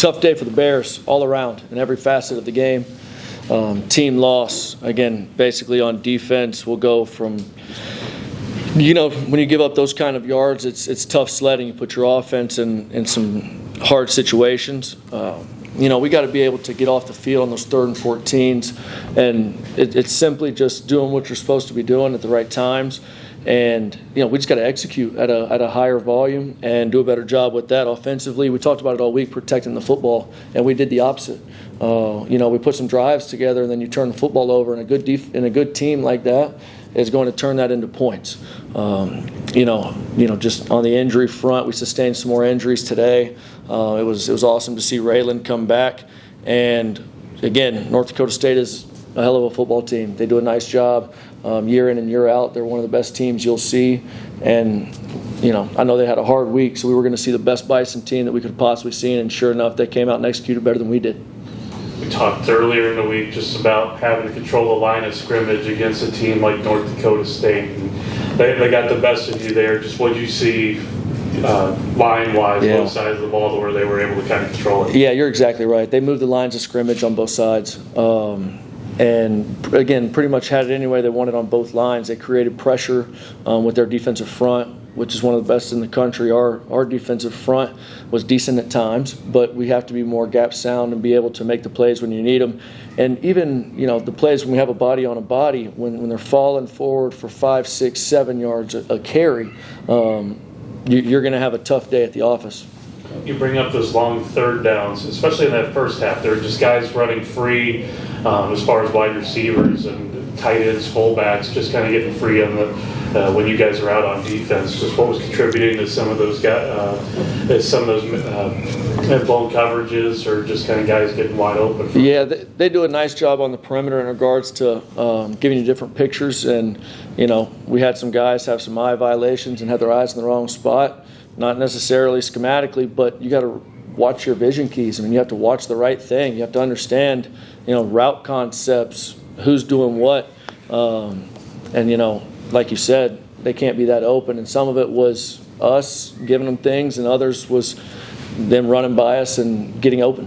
tough day for the Bears all around in every facet of the game. Team loss, again, basically on defense, we'll go from, when you give up those kind of yards, it's tough sledding. You put your offense in some hard situations. We got to be able to get off the field on those 3rd and 14s, and it's simply just doing what you're supposed to be doing at the right times. And we just got to execute at a higher volume and do a better job with that offensively. We talked about it all week, protecting the football, and we did the opposite. We put some drives together, and then you turn the football over, and a good team like that is going to turn that into points. Just on the injury front, we sustained some more injuries today. It was awesome to see Raylan come back, and again, North Dakota State is a hell of a football team. They do a nice job year in and year out. They're one of the best teams you'll see, and I know they had a hard week, so we were going to see the best Bison team that we could possibly see, and sure enough, they came out and executed better than we did. We talked earlier in the week just about having to control the line of scrimmage against a team like North Dakota State, and they got the best of you there. Just what did you see line-wise, both sides of the ball, where they were able to kind of control it? Yeah, you're exactly right. They moved the lines of scrimmage on both sides. And again, pretty much had it any way they wanted on both lines. They created pressure with their defensive front, which is one of the best in the country. Our defensive front was decent at times, but we have to be more gap sound and be able to make the plays when you need them. And even the plays when we have a body on a body, when they're falling forward for 5, 6, 7 yards a carry, you're going to have a tough day at the office. You bring up those long 3rd downs, especially in that first half. There were just guys running free as far as wide receivers and tight ends, fullbacks, just kind of getting free on when you guys are out on defense. Just what was contributing to some of those guys, blown coverages, or just kind of guys getting wide open? Yeah, they do a nice job on the perimeter in regards to giving you different pictures. And we had some guys have some eye violations and had their eyes in the wrong spot. Not necessarily schematically, but you got to watch your vision keys. I mean, you have to watch the right thing. You have to understand, route concepts, who's doing what, and like you said, they can't be that open. And some of it was us giving them things, and others was them running by us and getting open.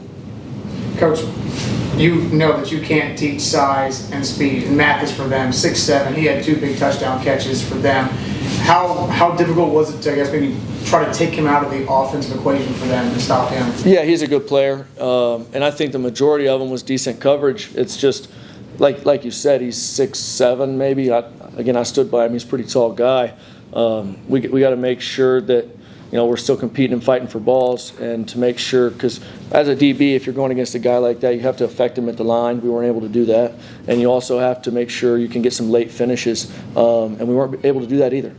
Coach, you know that you can't teach size and speed, and Mathis for them, 6'7". He had 2 big touchdown catches for them. How difficult was it to, I guess, maybe try to take him out of the offensive equation for them and stop him? Yeah, he's a good player, and I think the majority of them was decent coverage. It's just, like you said, he's 6'7", maybe. I stood by him. He's a pretty tall guy. We got to make sure that we're still competing and fighting for balls, and to make sure, because as a DB, if you're going against a guy like that, you have to affect him at the line. We weren't able to do that, and you also have to make sure you can get some late finishes, and we weren't able to do that either.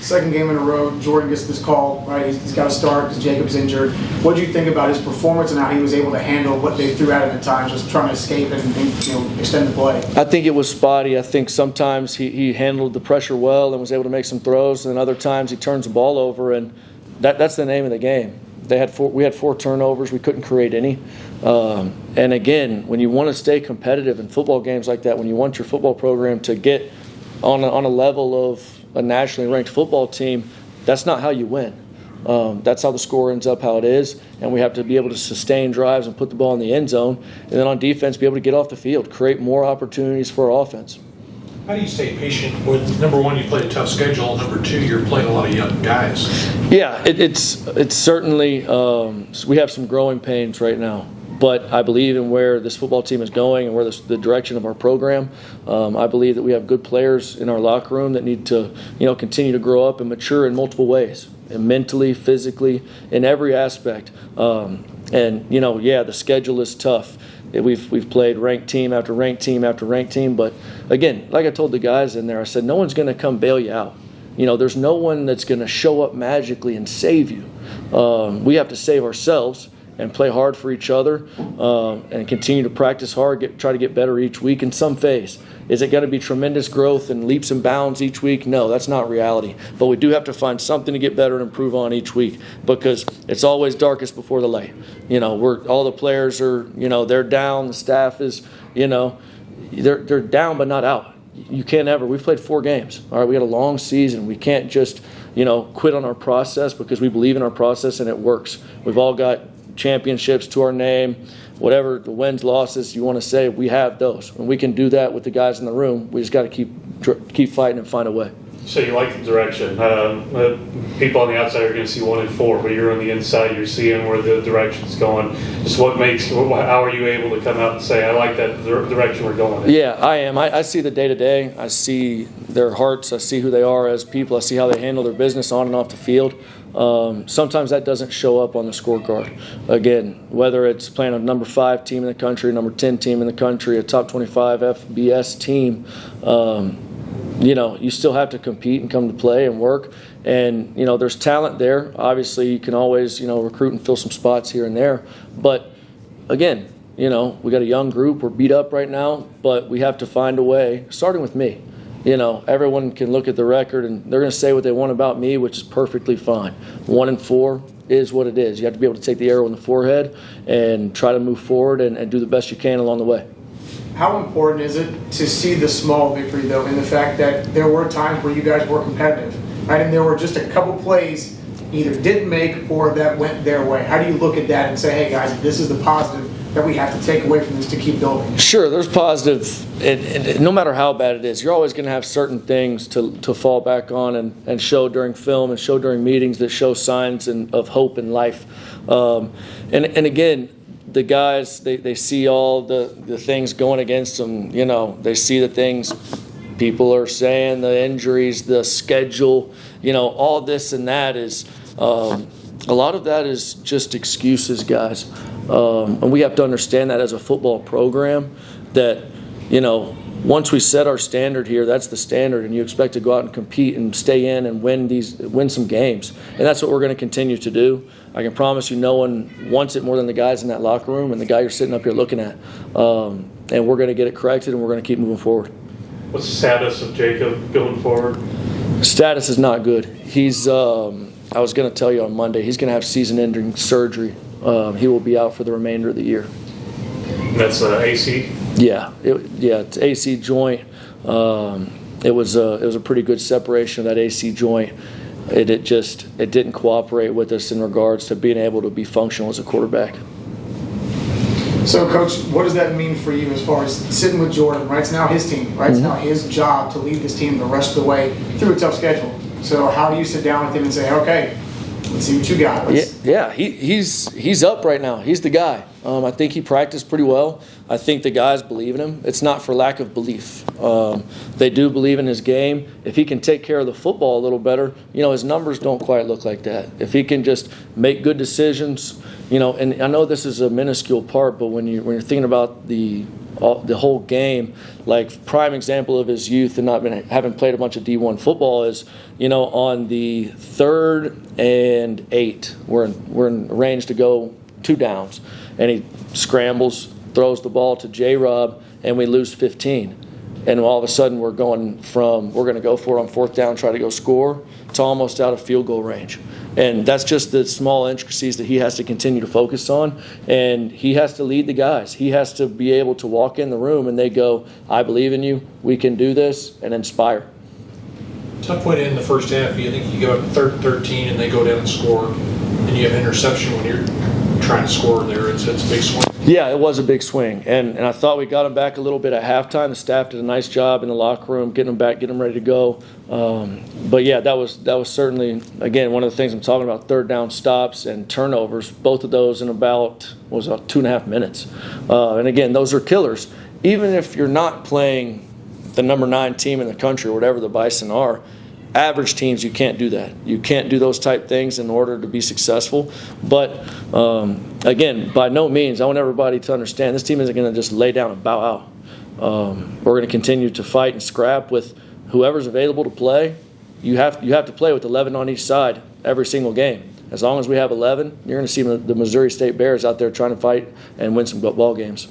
Second game in a row, Jordan gets this call, right? He's got to start because Jacob's injured. What do you think about his performance and how he was able to handle what they threw at him at times, just trying to escape and extend the play? I think it was spotty. I think sometimes he handled the pressure well and was able to make some throws, and other times he turns the ball over, and that's the name of the game. We had 4 turnovers. We couldn't create any. And again, when you want to stay competitive in football games like that, when you want your football program to get on a level of a nationally ranked football team, that's not how you win. That's how the score ends up how it is, and we have to be able to sustain drives and put the ball in the end zone, and then on defense be able to get off the field, create more opportunities for our offense. How do you stay patient with, number one, you play a tough schedule, number two, you're playing a lot of young guys? Yeah, it's certainly, we have some growing pains right now. But I believe in where this football team is going and where the direction of our program. I believe that we have good players in our locker room that need to, continue to grow up and mature in multiple ways, and mentally, physically, in every aspect. The schedule is tough. We've played ranked team after ranked team after ranked team. But again, like I told the guys in there, I said, no one's going to come bail you out. There's no one that's going to show up magically and save you. We have to save ourselves and play hard for each other, and continue to practice hard, try to get better each week in some phase. Is it going to be tremendous growth and leaps and bounds each week? No, that's not reality. But we do have to find something to get better and improve on each week, because it's always darkest before the light. All the players are, they're down. The staff is, they're down but not out. You can't ever. We've played 4 games. All right, we had a long season. We can't just, quit on our process, because we believe in our process and it works. We've all got championships to our name, whatever the wins, losses you want to say, we have those. And we can do that with the guys in the room. We just got to keep fighting and find a way. So you like the direction. People on the outside are going to see 1-4, but you're on the inside. You're seeing where the direction's going. Just how are you able to come out and say, I like that direction we're going in? Yeah, I am. I see the day-to-day. I see their hearts. I see who they are as people. I see how they handle their business on and off the field. Sometimes that doesn't show up on the scorecard. Again, whether it's playing a number 5 team in the country, number 10 team in the country, a top 25 FBS team, you still have to compete and come to play and work. And, there's talent there. Obviously, you can always, recruit and fill some spots here and there. But, again, we got a young group. We're beat up right now, but we have to find a way, starting with me. Everyone can look at the record and they're going to say what they want about me, which is perfectly fine. 1-4 is what it is. You have to be able to take the arrow in the forehead and try to move forward and do the best you can along the way. How important is it to see the small victory, though, in the fact that there were times where you guys were competitive, right? And there were just a couple plays either didn't make or that went their way. How do you look at that and say, hey, guys, this is the positive that we have to take away from this to keep building? Sure, there's positive. And no matter how bad it is, you're always going to have certain things to fall back on and show during film and show during meetings that show signs of hope in life. And again, the guys, they see all the things going against them. They see the things people are saying, the injuries, the schedule, all this and that is, a lot of that is just excuses, guys. And we have to understand that as a football program that, once we set our standard here, that's the standard, and you expect to go out and compete and stay in and win some games. And that's what we're going to continue to do. I can promise you no one wants it more than the guys in that locker room and the guy you're sitting up here looking at. And we're going to get it corrected, and we're going to keep moving forward. What's the status of Jacob going forward? Status is not good. He's, I was going to tell you on Monday, he's going to have season-ending surgery. He will be out for the remainder of the year. That's AC? Yeah, it's AC joint. It was a pretty good separation of that AC joint. It didn't cooperate with us in regards to being able to be functional as a quarterback. So, Coach, what does that mean for you as far as sitting with Jordan? Right, it's now his team. Right, it's now his job to lead this team the rest of the way through a tough schedule. So, how do you sit down with him and say, okay, let's see what you got? He's up right now. He's the guy. I think he practiced pretty well. I think the guys believe in him. It's not for lack of belief. They do believe in his game. If he can take care of the football a little better, his numbers don't quite look like that. If he can just make good decisions, and I know this is a minuscule part, but when you're thinking about the whole game, like prime example of his youth and having played a bunch of D1 football is, on the 3rd and 8, we're in range to go 2 downs, and he scrambles, throws the ball to J-Rob, and we lose 15. And all of a sudden we're going to go for it on 4th down, try to go score, to almost out of field goal range. And that's just the small intricacies that he has to continue to focus on. And he has to lead the guys. He has to be able to walk in the room and they go, I believe in you, we can do this, and inspire. Tough way to end the first half. You think you go up 13 and they go down and score, and you have an interception when you're trying to score there. It's a big swing. Yeah, it was a big swing, and I thought we got him back a little bit at halftime. The staff did a nice job in the locker room, getting him back, getting him ready to go. But yeah, that was certainly, again, one of the things I'm talking about, 3rd down stops and turnovers, both of those in about 2.5 minutes. And again, those are killers. Even if you're not playing the number 9 team in the country or whatever the Bison are, average teams, you can't do that. You can't do those type things in order to be successful. But again, by no means, I want everybody to understand this team isn't going to just lay down and bow out. We're going to continue to fight and scrap with whoever's available to play. You have to play with 11 on each side every single game. As long as we have 11, you're going to see the Missouri State Bears out there trying to fight and win some ball games.